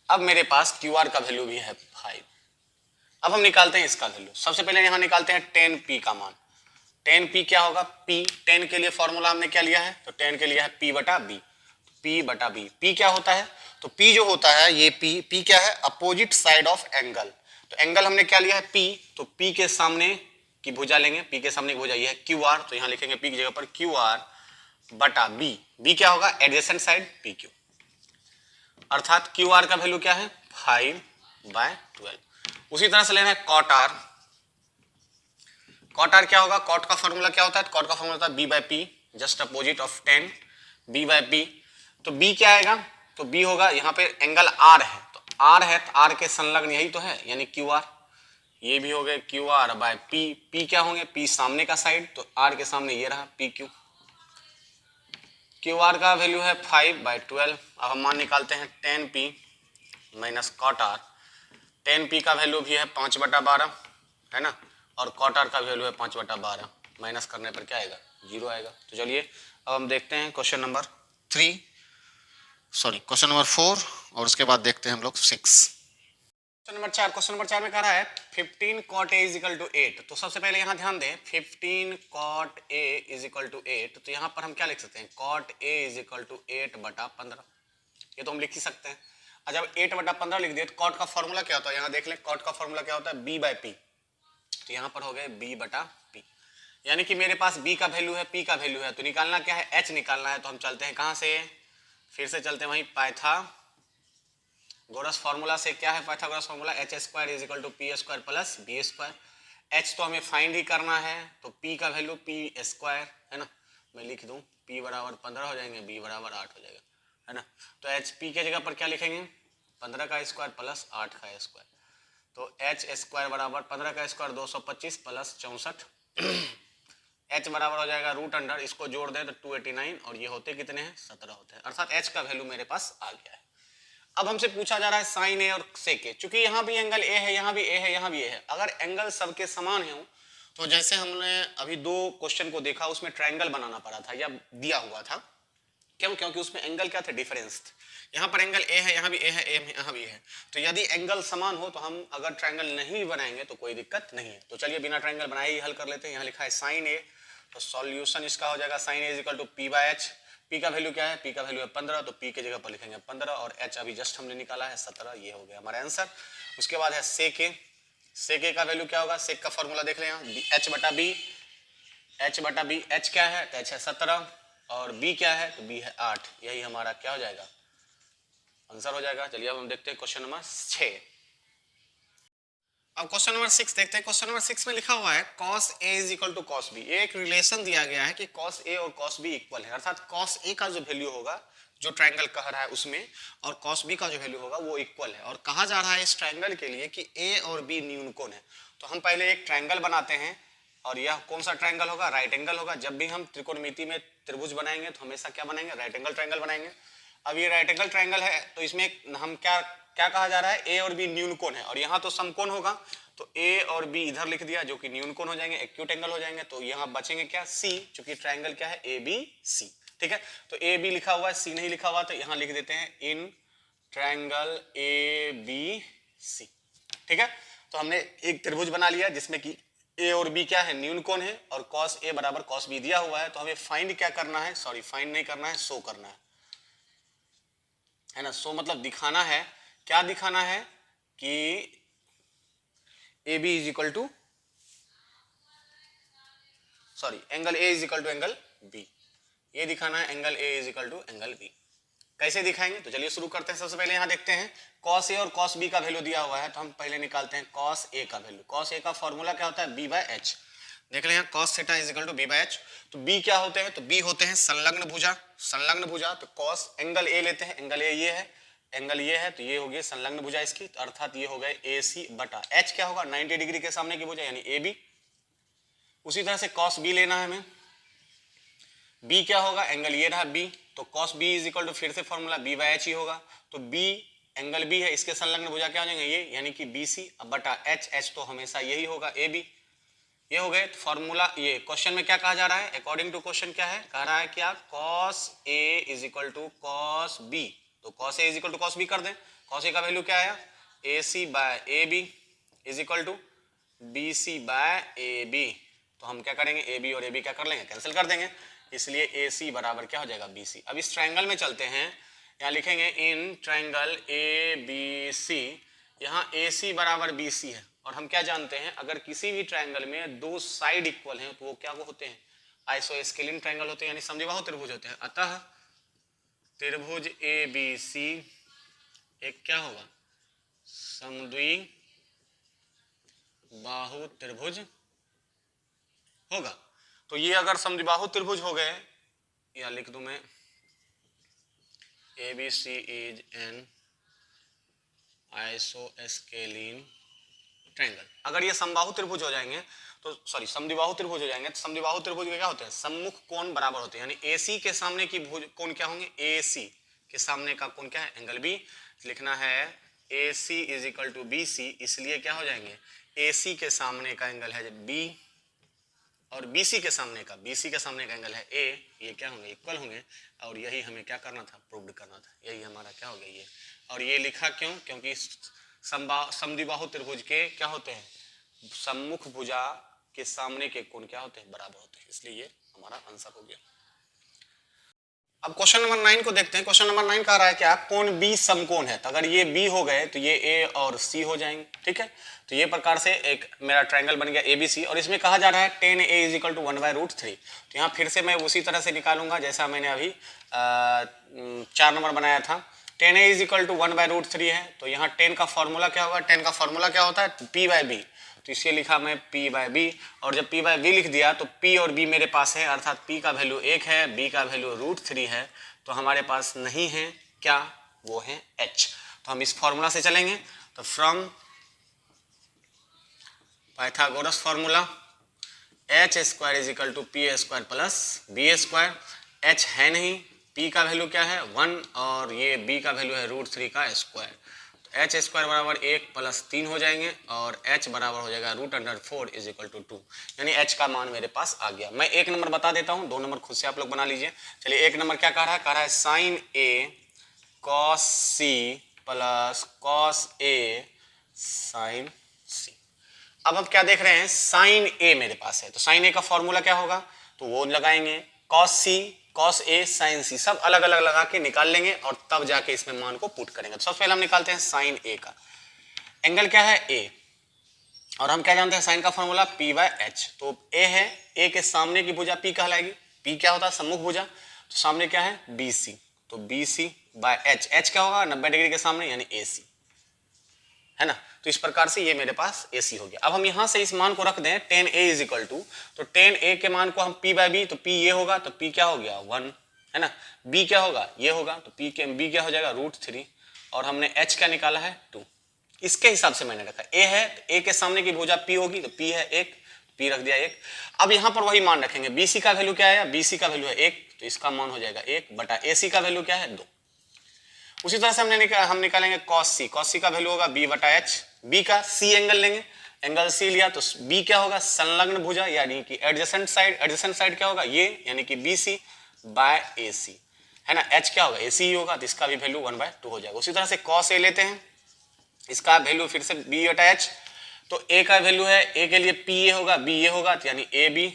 अब मेरे पास क्यू आर का वैल्यू भी है 5। अब हम निकालते हैं इसका वैल्यू। सबसे पहले यहाँ निकालते हैं tan p का मान। tan p क्या होगा, p, tan के लिए फॉर्मूला हमने क्या लिया है, तो tan के लिए है p बटा b। p बटा b, p क्या होता है, तो p जो होता है ये p क्या है, अपोजिट साइड ऑफ एंगल। तो एंगल हमने क्या लिया है p, तो p के सामने की भुजा लेंगे, p के सामने की भुजा ये है क्यू आर, तो यहाँ लिखेंगे p की जगह पर क्यू आर बटा b। b क्या होगा, एडजेसेंट साइड पी क्यू, अर्थात क्यू आर का वैल्यू क्या है 5/12। उसी तरह से लेना है कॉट आर। कॉट आर क्या होगा, कॉट का फॉर्मूला क्या होता है, कॉट का फॉर्मूला होता है B by P, just opposite of tan, B by P. तो बी क्या आएगा, तो बी होगा, यहाँ पे एंगल आर है तो आर है, तो आर के संलग्न यही तो है यानी क्यू आर। ये भी हो गए Q R by P. P क्या होंगे, पी सामने का साइड, तो आर के सामने ये रहा पी क्यू। क्यू आर का वैल्यू है 5/12। अब हम मान निकालते हैं tan p minus cot R. tan p का वैल्यू भी है 5/12 है ना, और कॉट आर का वैल्यू है 5/12, माइनस करने पर क्या आएगा 0 आएगा। तो चलिए अब हम देखते हैं क्वेश्चन नंबर 4 और उसके बाद देखते हैं हम लोग 6। क्वेश्चन नंबर 4 में कह रहा है 15 cot a is equal to 8। तो सबसे पहले यहाँ ध्यान दें 15 cot a is equal to 8, तो यहाँ पर हम क्या लिख सकते हैं cot a is equal to 8/15। ये तो हम लिख ही सकते हैं। और जब 8/15 लिख दिए तो cot का फॉर्मूला क्या होता है, यहाँ देख लें cot का फॉर्मूला क्या होता है b बाई पी। तो यहाँ पर हो गए b बटा पी, यानी कि मेरे पास b का वैल्यू है, p का वैल्यू है, तो निकालना क्या है h निकालना है। तो हम चलते हैं कहाँ से, फिर से चलते हैं वहीं पाइथागोरस फॉर्मूला से। क्या है Pythagoras formula, H square is equal to P square plus B square. H तो हमें फाइंड ही करना है, तो पी का वैल्यू पी स्क्वायर है ना, मैं लिख दूं पी बराबर 15 हो जाएंगे, बी बराबर 8 हो जाएगा है ना। तो एच पी के जगह पर क्या लिखेंगे 15 का स्क्वायर प्लस 8 का स्क्वायर। तो एच स्क्वायर बराबर 15 का स्क्वायर 225 प्लस 64, एच बराबर हो जाएगा रूट अंडर, इसको जोड़ दें तो 289 और ये होते कितने हैं 17 होते हैं, अर्थात एच का वैल्यू मेरे पास आ गया है। अब हमसे पूछा जा रहा है साइन ए और सेक ए, चूंकि यहाँ भी एंगल ए है, यहाँ भी ए है, यहाँ भी ए है। अगर एंगल सबके समान है तो जैसे हमने अभी 2 क्वेश्चन को देखा उसमें ट्रायंगल बनाना पड़ा था या दिया हुआ था, क्यों, क्योंकि उसमें एंगल क्या थे, डिफरेंस थे। यहाँ पर एंगल ए है, यहाँ भी ए है, यहाँ भी है, तो यदि एंगल समान हो तो हम अगर ट्रायंगल नहीं भी बनाएंगे तो कोई दिक्कत नहीं है। तो चलिए बिना ट्रायंगल बनाए ही हल कर लेते हैं। यहाँ लिखा है साइन ए, तो सॉल्यूशन इसका हो जाएगा sine A is equal to P by H. P का वैल्यू क्या है, पी का वैल्यू है 15, तो पी के जगह पर लिखेंगे 15 और एच अभी जस्ट हमने निकाला है 17, ये हो गया हमारा आंसर। उसके बाद है सेक ए। सेक ए का वैल्यू क्या होगा, सेक का फॉर्मूला देख लें यहाँ एच बटा बी। एच बटा बी, एच क्या है तो एच है 17 और बी क्या है तो बी है 8, यही हमारा क्या हो जाएगा आंसर हो जाएगा। चलिए अब हम देखते हैं क्वेश्चन नंबर 6। अब क्वेश्चन नंबर 6 देखते हैं। क्वेश्चन नंबर 6 में लिखा हुआ है cos a is equal to cos b। एक रिलेशन दिया गया है कि cos a और cos b इक्वल है, अर्थात cos a का जो वैल्यू होगा जो ट्रायंगल कह रहा है उसमें, और cos b का जो वैल्यू होगा वो इक्वल है। और कहा जा रहा है इस ट्रायंगल के लिए कि a और b न्यून कोण है। तो हम पहले एक ट्रायंगल बनाते हैं और यह कौन सा ट्रायंगल होगा, राइट एंगल होगा। जब भी हम त्रिकोणमिति में त्रिभुज बनाएंगे तो हमेशा क्या बनाएंगे, राइट एंगल ट्रायंगल बनाएंगे। अब ये राइट एंगल ट्रायंगल है तो इसमें हम क्या क्या कहा जा रहा है, ए और बी न्यून कोण है, और यहाँ तो समकोण होगा, तो ए और बी इधर लिख दिया जो कि न्यून कोण हो जाएंगे, एक्यूट एंगल हो जाएंगे। तो यहाँ बचेंगे क्या, सी, चूंकि ट्रायंगल क्या है, ए बी सी। ठीक है, तो ए बी लिखा हुआ है, सी नहीं लिखा हुआ, तो यहाँ लिख देते हैं इन ट्रायंगल ए बी सी। ठीक है, तो हमने एक त्रिभुज बना लिया जिसमें कि ए और बी क्या है, न्यून कोण है, और कॉस ए बराबर कॉस बी दिया हुआ है। तो हमें फाइंड क्या करना है, सॉरी फाइंड नहीं करना है, शो करना है ना। शो मतलब दिखाना है, क्या दिखाना है कि A B is equal to, sorry angle A is equal to angle B, ये दिखाना है angle A is equal to angle B. कैसे दिखाएंगे, तो चलिए शुरू करते हैं। सबसे पहले यहाँ देखते हैं cos ए और cos बी का वैल्यू दिया हुआ है, तो हम पहले निकालते हैं cos ए का वैल्यू। cos ए का फॉर्मूला क्या होता है, b बाय एच। देख लें यहाँ cos theta is equal to b by H. तो b क्या होते हैं, तो b होते हैं संलग्न भुजा, संलग्न भुजा। तो cos एंगल ए लेते हैं, एंगल ए ये है, एंगल ये है, तो ये हो गई संलग्न भुजा इसकी, तो अर्थात ये हो गए ए सी बटा एच क्या होगा, 90 डिग्री के सामने की भुजा यानी ए बी। उसी तरह से cos बी लेना है हमें, b क्या होगा, एंगल ये रहा b, तो cos b is equal to फिर से फॉर्मूला b बाय एच ही होगा। तो b एंगल b है, इसके संलग्न भुजा क्या हो जाएंगे ये, यानी कि BC, अब बटा h, h तो हमेशा यही होगा AB। ये हो गए फॉर्मूला। ये क्वेश्चन में क्या कहा जा रहा है, अकॉर्डिंग टू क्वेश्चन क्या है, कह रहा है क्या, cos A is equal to cos B, तो cos A is equal to cos B कर दें। cos A का वैल्यू क्या आया, AC by AB is equal to BC by AB। तो हम क्या करेंगे, AB और AB क्या कर लेंगे, कैंसिल कर देंगे, इसलिए AC बराबर क्या हो जाएगा, BC। अब इस ट्रायंगल में चलते हैं, यहाँ लिखेंगे इन ट्रायंगल ABC, यहाँ AC बराबर BC है, और हम क्या जानते हैं, अगर किसी भी ट्रायंगल में दो साइड इक्वल हैं तो वो क्या वो होते हैं, आइसोस्केलिन ट्रायंगल होते हैं, यानी समद्विबाहु त्रिभुज होते हैं। अतः त्रिभुज ABC एक क्या होगा, समद्विबाहु त्रिभुज होगा। तो ये अगर समद्विबाहु त्रिभुज हो गए, या लिख दूं मैं ABC इज एन आइसोस्केलिन ट्रायंगल। अगर ये समबाहु त्रिभुज हो जाएंगे तो, सॉरी समद्विबाहु त्रिभुज हो जाएंगे, तो समद्विबाहु त्रिभुज के क्या होते हैं, सम्मुख कोण बराबर होते हैं, यानी AC के सामने की भुज कोण क्या होंगे, AC के सामने का कोण क्या है, एंगल B। लिखना है AC is equal to BC, इसलिए क्या हो जाएंगे, AC के सामने का एंगल है B, और BC के सामने का एंगल है A, ये क्या होंगे, इक्वल होंगे। और यही हमें क्या करना था, प्रूव्ड करना था, यही हमारा क्या हो गया ये। और ये लिखा क्यों, क्योंकि समद्विबाहु त्रिभुज के क्या होते हैं, सम्मुख भुजा के सामने के कोण क्या होते हैं, बराबर होते हैं, इसलिए ये हमारा आंसर हो गया। अब क्वेश्चन नंबर 9 को देखते हैं। क्वेश्चन नंबर 9 कह रहा है क्या, कोण B समकोण है, तो अगर ये B हो गए तो ये A और C हो जाएंगे। ठीक है, तो ये प्रकार से एक मेरा ट्रायंगल बन गया ABC, और इसमें कहा जा रहा है tan A is equal to 1/√3। तो यहाँ फिर से मैं उसी तरह से निकालूंगा जैसा मैंने अभी 4 नंबर बनाया था। tan A is equal to 1/√3 है, तो यहाँ tan का फॉर्मूला क्या होगा, tan का फॉर्मूला क्या होता है, P/B। तो इसलिए लिखा मैं P/B, और जब P/B लिख दिया तो P और B मेरे पास है, अर्थात P का वैल्यू 1 है, B का वैल्यू √3 है, तो हमारे पास नहीं है क्या, वो है H। तो हम इस फॉर्मूला से चलेंगे, तो from Pythagoras formula H² is equal to P² plus B²। H है नहीं, P का वैल्यू क्या है 1, और ये B का वैल्यू है √3 का स्क्वायर। H² बराबर 1 प्लस 3 हो जाएंगे, और H बराबर हो जाएगा √4 इज इक्वल टू 2, यानी H का मान मेरे पास आ गया। मैं 1 नंबर बता देता हूँ, 2 नंबर खुद से आप लोग बना लीजिए। चलिए 1 नंबर क्या कह रहा है, sine A cos C plus cos A sine C। अब हम क्या देख रहे हैं, साइन A मेरे पास है, तो साइन A का फॉर्मूला क्या होगा, तो वो लगाएंगे, cos C cos A sin C, सब अलग अलग लगा के निकाल लेंगे, और तब जाके इसमें मान को पुट करेंगे। तो सबसे पहले हम निकालते हैं साइन A का, एंगल क्या है A, और हम क्या जानते हैं, साइन का फॉर्मूला P/H। तो A है, A के सामने की भुजा P कहलाएगी, P क्या होता है, सम्मुख भुजा, तो सामने क्या है BC, तो BC/H, H क्या होगा 90 डिग्री के सामने यानी AC, है ना। तो इस प्रकार से ये मेरे पास AC हो गया। अब हम यहां से इस मान को रख दें, tan A is equal to, तो tan A के मान को हम P/B, तो P ये होगा, तो P क्या हो गया 1, है ना। B क्या होगा, ये होगा, तो B क्या हो जाएगा √3, और हमने H क्या निकाला है 2, इसके हिसाब से मैंने रखा। A है, तो A के सामने की भुजा P होगी, तो P है 1, पी रख दिया 1। अब यहाँ पर वही मान रखेंगे, BC का वैल्यू क्या है, BC का वैल्यू है 1, तो इसका मान हो जाएगा 1 बटा AC का वैल्यू क्या है 2। उसी तरह से हम निकालेंगे cos C का वैल्यू होगा B बटा H, B का C एंगल लेंगे, एंगल C लिया तो B क्या होगा, संलग्न भुजा यानी कि एडजेसेंट साइड क्या होगा ये, यानी कि BC बाय AC है ना। H क्या होगा, AC ही होगा, तो इसका भी वैल्यू 1/2 हो जाएगा। उसी तरह से cos A लेते हैं, इसका वैल्यू फिर से B बटा H, तो A का वैल्यू है, A के लिए P ये होगा, B ये होगा, तो यानी AB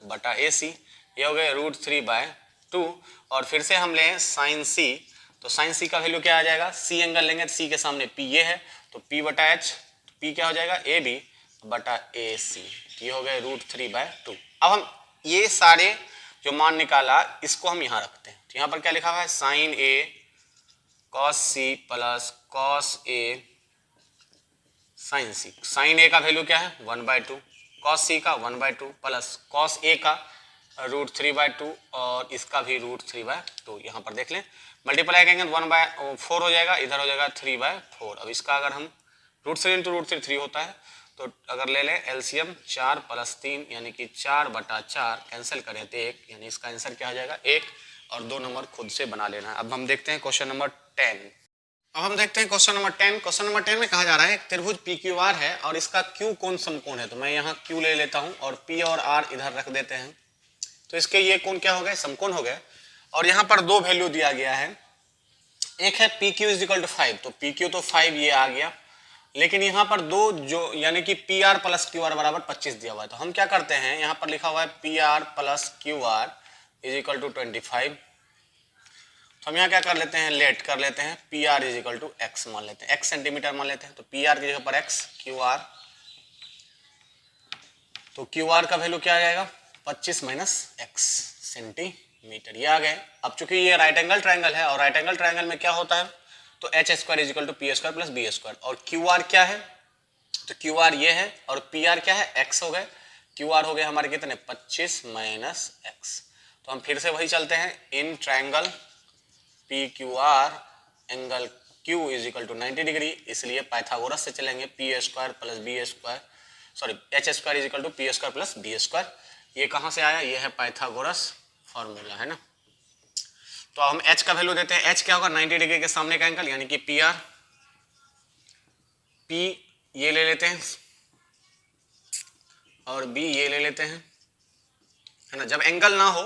बटा AC, ये हो गया √3/2। और फिर से हम लें sin C, तो sin C का वैल्यू क्या आ जाएगा, C एंगल लेंगे, C के सामने P ये है, तो P बटा H, P क्या हो जाएगा AB बटा AC, ये हो गया √3/2। अब हम ये सारे जो मान निकाला इसको हम यहाँ रखते हैं, तो यहाँ पर क्या लिखा हुआ है, sin A cos C plus cos A sin C। sin A का वैल्यू क्या है 1/2, cos C का 1/2 प्लस cos A का √3/2 और इसका भी √3/2। यहाँ पर देख लें, मल्टीप्लाई करेंगे तो 1/4 हो जाएगा, इधर हो जाएगा 3/4। अब इसका अगर हम √3 इंटू √3 3 होता है, तो अगर ले लें एलसीएम 4 प्लस 3 यानी कि 4/4 कैंसिल करें तो 1, यानी इसका आंसर क्या हो जाएगा 1, और 2 नंबर खुद से बना लेना है। अब हम देखते हैं क्वेश्चन नंबर 10। अब हम देखते हैं क्वेश्चन नंबर 10। क्वेश्चन नंबर 10 में कहा जा रहा है त्रिभुज PQR है और इसका Q कोण समकोण है, तो मैं यहाँ Q ले लेता हूँ और P और R इधर रख देते हैं, तो इसके ये कोण क्या हो गए, समकोण हो गए। और यहाँ पर दो वैल्यू दिया गया है, एक है PQ = 5, तो PQ तो 5 ये आ गया, लेकिन यहाँ पर दो जो यानी कि PR प्लस QR बराबर 25 दिया हुआ है, तो हम क्या करते हैं, यहाँ पर लिखा हुआ है PR प्लस QR = 25, तो हम यहाँ क्या कर लेते हैं, लेट कर लेते हैं, PR = x मान लेते हैं, x सेंटीमीटर मान लेते हैं, तो PR की जगह पर x, QR, तो QR का वैल्यू क्या आ जाएगा 25 माइनस x सेंटीमीटर, ये आ गए। अब चूंकि ये राइट एंगल ट्रायंगल है और राइट एंगल ट्रायंगल में क्या होता है, तो h² = p² प्लस b², और QR क्या है, तो QR ये है और PR क्या है x हो गए, QR हो गए हमारे कितने 25 माइनस x। तो हम फिर से वही चलते हैं, in triangle PQR angle Q = 90 degree, इसलिए पाइथागोरस से चलेंगे, p² plus b², sorry h² = p² plus b²। ये कहाँ से आया, ये है पाइथागोरस फॉर्मूला है ना। तो हम h का वैल्यू देते हैं, h क्या होगा 90 डिग्री के सामने का एंगल यानी कि PR, P ये ले लेते हैं और B ये ले लेते हैं, है ना। जब एंगल ना हो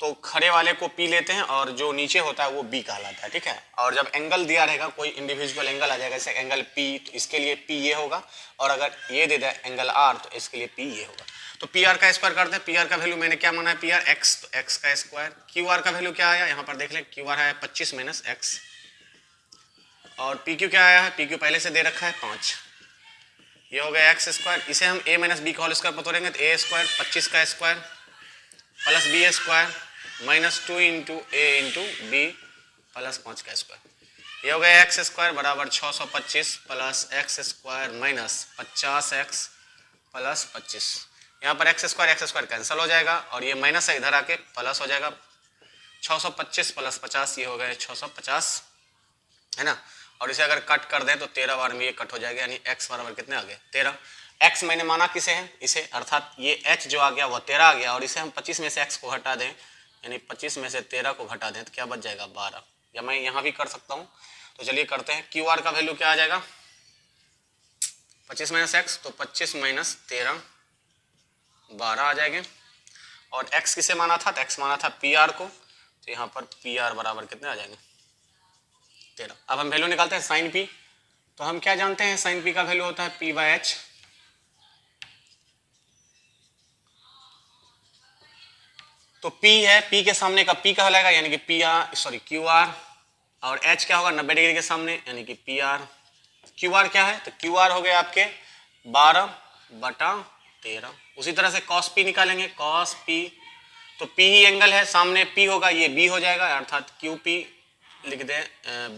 तो खड़े वाले को P लेते हैं और जो नीचे होता है वो B कहलाता है, ठीक है। और जब एंगल दिया रहेगा, कोई इंडिविजुअल एंगल आ जाएगा, जैसे एंगल P, तो इसके लिए P ये होगा, और अगर ये दे दे एंगल R तो इसके लिए P ये होगा। तो PR का स्क्वायर करते हैं, PR का वैल्यू मैंने क्या माना है PR x, तो x का स्क्वायर, QR का वैल्यू क्या आया यहाँ पर देख लें, QR है 25 माइनस x, और PQ क्या आया है, PQ पहले से दे रखा है 5, ये हो गया x²। इसे हम a माइनस बी का होल स्क्वायर बतौरेंगे, तो a² 25 का square plus b² minus 2 into a into B plus 5 का स्क्वायर, ये हो गया x² बराबर 625 plus x² minus 50x plus 25। यहाँ पर x² कैंसिल हो जाएगा और ये माइनस है, इधर आके प्लस हो जाएगा, 625 प्लस 50 ये हो गए 650, है ना। और इसे अगर कट कर दें तो 13 बार में ये कट हो जाएगा, यानी x बराबर कितने आ गए 13। x मैंने माना किसे है, इसे, अर्थात ये h जो आ गया वो 13 आ गया, और इसे हम 25 में से x को हटा दें, यानी 25 में से 13 को घटा दें तो क्या बच जाएगा 12, या मैं यहाँ भी कर सकता हूँ। तो चलिए करते हैं, QR का वैल्यू क्या आ जाएगा 25 माइनस x, तो 25 माइनस 13 12 आ जाएंगे, और x किसे माना था, तो x माना था PR को, तो यहाँ पर PR बराबर कितने आ जाएंगे 13। अब हम वैल्यू निकालते हैं साइन P, तो हम क्या जानते हैं साइन P का वैल्यू होता है P/H, तो P है, P के सामने का P कहलाएगा यानी कि QR, और H क्या होगा 90 डिग्री के सामने यानी कि PR। QR क्या है, तो QR हो गए आपके 12/13। उसी तरह से cos P निकालेंगे, cos P, तो P ही एंगल है, सामने P होगा, ये B हो जाएगा, अर्थात QP लिख दें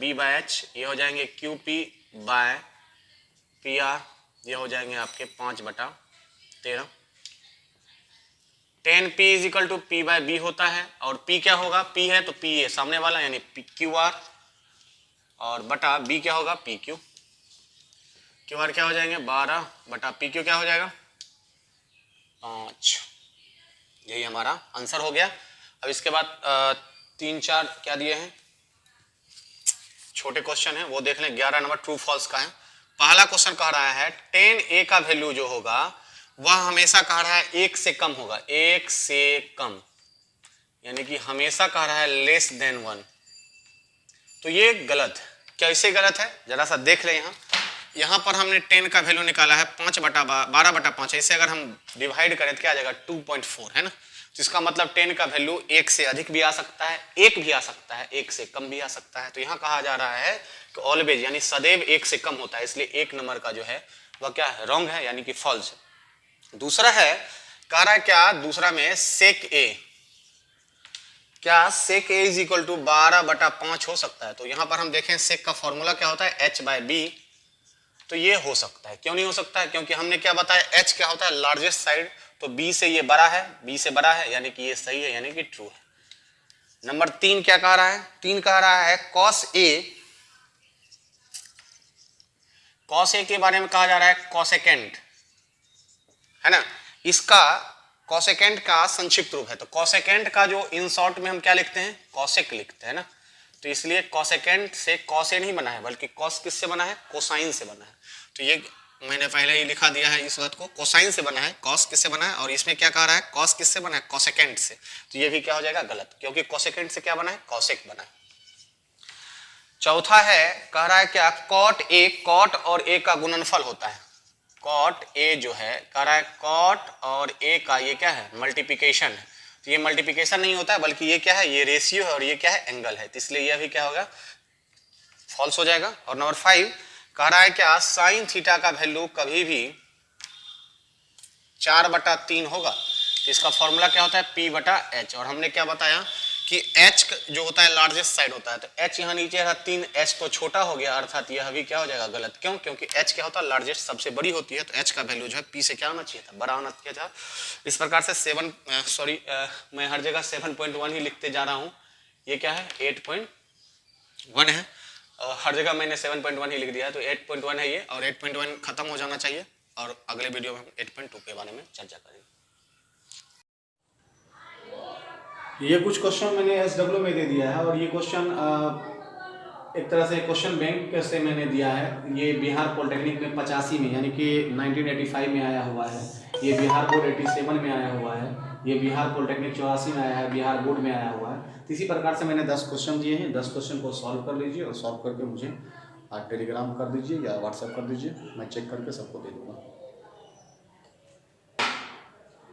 B/H, ये हो जाएंगे QP/PR, ये हो जाएंगे आपके 5/13। 10P = P/B होता है, और P क्या होगा, P है तो P है सामने वाला यानी QR, और बटा B क्या होगा PQ, QR क्या हो जाएंगे 12/PQ क्या हो जाएगा 5। यही हमारा आंसर हो गया। अब इसके बाद 3-4 क्या दिए हैं, छोटे क्वेश्चन है वो देख लें। 11 नंबर ट्रू फॉल्स का है। पहला क्वेश्चन कह रहा है 10a का वैल्यू जो होगा वह हमेशा कह रहा है 1 से कम होगा, 1 से कम, यानी कि हमेशा कह रहा है लेस देन 1। तो ये गलत है। कैसे गलत है जरा सा देख ले। यहाँ पर हमने 10 का वैल्यू निकाला है 12/5, इसे अगर हम डिवाइड करें तो क्या आ जाएगा 2.4 है ना। तो इसका मतलब 10 का वैल्यू 1 से अधिक भी आ सकता है, 1 भी आ सकता है, 1 से कम भी आ सकता है। तो यहाँ कहा जा रहा है कि ऑलवेज यानी सदैव 1 से कम होता है, इसलिए 1 नंबर का जो है वह क्या है, रॉन्ग है, यानी कि फॉल्स है। दूसरा है कह रहा है क्या, दूसरा में सेक ए, क्या सेक ए इज इक्वल टू 12/5 हो सकता है। तो यहाँ पर हम देखें सेक का फॉर्मूला क्या होता है, h/b। तो ये हो सकता है। क्यों नहीं हो सकता है, क्योंकि हमने क्या बताया, h क्या होता है, लार्जेस्ट साइड, तो b से ये बड़ा है, b से बड़ा है, यानी कि ये सही है, यानी कि ट्रू है। नंबर 3 क्या कह रहा है, 3 कह रहा है cos a के बारे में कहा जा रहा है कोसेकेंट, है ना। इसका कोसेकेंट का संक्षिप्त रूप है। तो कोसेकेंट का जो इन शॉर्ट में हम क्या लिखते हैं, कोसेक लिखते हैं ना। तो इसलिए कोसेकेंट से कॉसे नहीं बना है, बल्कि कॉस किससे बना है, कोसाइन से बना है। तो ये मैंने पहले ही लिखा दिया है इस बात को, कोसाइन से बना है, कॉस किससे बना है, और इसमें क्या कह रहा है, कॉस किससे बना है, कोसेकेंट से। तो ये भी क्या हो जाएगा, गलत, क्योंकि कोसेकेंट से क्या बना है, कॉसेक बना है। चौथा है कह रहा है क्या, कॉट और ए का गुणनफल होता है। कॉट ए जो है कह रहा है कॉट और ए का ये क्या है, मल्टीप्लिकेशन है। तो ये मल्टीप्लिकेशन नहीं होता है, बल्कि ये क्या है, ये रेशियो है, और ये क्या है, एंगल है। तो इसलिए यह भी क्या होगा, फॉल्स हो जाएगा। और नंबर 5 कह रहा है क्या, साइन थीटा का वैल्यू कभी भी 4/3 होगा। तो इसका फॉर्मूला क्या होता है, P/H। और हमने क्या बताया कि H जो होता है लार्जेस्ट साइड होता है। तो H यहाँ नीचे है 3, H तो छोटा हो गया, अर्थात यह भी क्या हो जाएगा, गलत। क्यों, क्योंकि H क्या होता है, लार्जेस्ट सबसे बड़ी होती है। तो H का वैल्यू जो है P से क्या होना चाहिए था, बड़ा होना चाहिए था। इस प्रकार से मैं हर जगह 7.1 ही लिखते जा रहा हूँ। ये क्या है, 8.1 है, और हर जगह मैंने 7.1 ही लिख दिया है। तो 8.1 है ये, और 8.1 खत्म हो जाना चाहिए। और अगले वीडियो में हम 8.2 के बारे में चर्चा करेंगे। ये कुछ क्वेश्चन मैंने SW में दे दिया है, और ये क्वेश्चन एक तरह से क्वेश्चन बैंक से मैंने दिया है। ये बिहार पॉलिटेक्निक में 85 में, यानी कि 1985 में आया हुआ है। ये बिहार बोर्ड 87 में आया हुआ है। ये बिहार पॉलिटेक्निक 84 में आया है, बिहार बोर्ड में आया हुआ है। तो इसी प्रकार से मैंने 10 क्वेश्चन दिए हैं। 10 क्वेश्चन को सॉल्व कर लीजिए, और सॉल्व करके मुझे टेलीग्राम कर दीजिए या व्हाट्सएप कर दीजिए, मैं चेक करके सबको दे दूँगा।